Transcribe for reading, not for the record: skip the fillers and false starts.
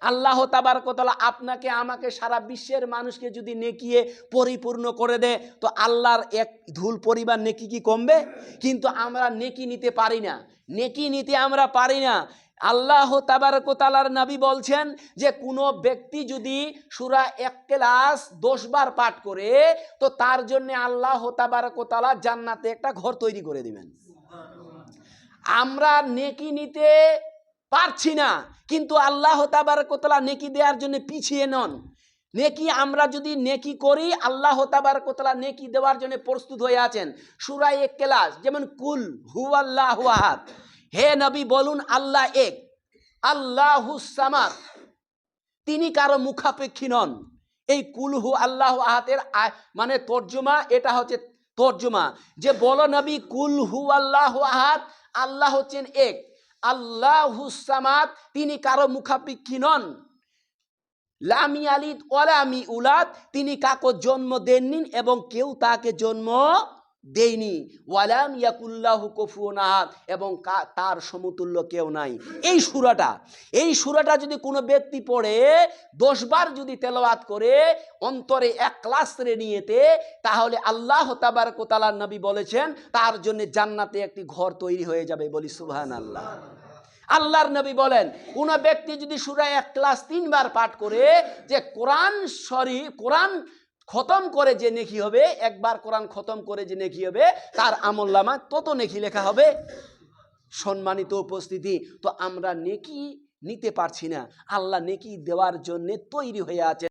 আল্লাহ তাবারক ওয়া তাআলা আপনাকে আমাকে সারা বিশ্বের মানুষকে যদি নেকিয়ে পরিপূর্ণ করে দেয় তো আল্লাহর এক ধুল পরিমাণ নেকি কি কমবে? কিন্তু আমরা নেকি নিতে পারি না, নেকি নিতে আমরা পারি না। আল্লাহ তাবারক ওয়া তাআলার নবী বলছেন যে কোনো ব্যক্তি যদি সূরা ইখলাস 10 বার পাঠ করে তো তার জন্য আল্লাহ তাবারক ওয়া তাআলা জান্নাতে একটা ঘর তৈরি করে দিবেন। আমরা নেকি নিতে পারছি না, কিন্তু আল্লাহ তাবারক ওয়া তাআলা নেকি দেওয়ার জন্য পিছিয়ে নন। নেকি আমরা যদি নেকি করি আল্লাহ তাবারক ওয়া তাআলা নেকি দেওয়ার জন্য প্রস্তুত হয়ে আছেন। সূরা ইখলাস যেমন কুল হুয়াল্লাহু আহাদ, হে নবী বলুন আল্লাহ এক, আল্লাহুস সামাদ, তিনি কারো মুখাপেক্ষী নন। এই কুল হু আল্লাহু আহাদের মানে তর্জমা, এটা হচ্ছে তর্জমা যে বলো নবী কুল হু আল্লাহু আহাদ, আল্লাহ হচ্ছেন এক, আল্লাহুস সামাদ, তিনি কারো মুখাপেক্ষী নন, লাম ইয়ালিদ ওয়া লাম ইউলাদ, তিনি কাকে জন্ম দেননি এবং কেউ তাকে জন্ম দেয়নি, ওয়ালাম ইয়াকুল্লাহু কুফুয়ান আহাদ, এবং তার সমতুল্য কেউ নাই। এই সূরাটা যদি কোনো ব্যক্তি পড়ে 10 বার যদি তেলাওয়াত করে অন্তরে ইখলাস রে নিয়েতে, তাহলে আল্লাহ তাবারক ওয়া তাআলার নবী বলেছেন তার জন্য জান্নাতে একটি ঘর তৈরি হয়ে যাবে। বলি সুবহানাল্লাহ। আল্লাহর নবী বলেন কোন ব্যক্তি যদি সূরা ইখলাস 3 বার পাঠ করে যে কোরআন খতম করে যে নেকি হবে, একবার কোরআন খতম করে যে নেকি হবে তার আমলনামা তত নেকি লেখা হবে। সম্মানিত উপস্থিতি, তো আমরা নেকি নিতে পারছি না, আল্লাহ নেকি দেওয়ার জন্য তৈরি হয়ে আছে।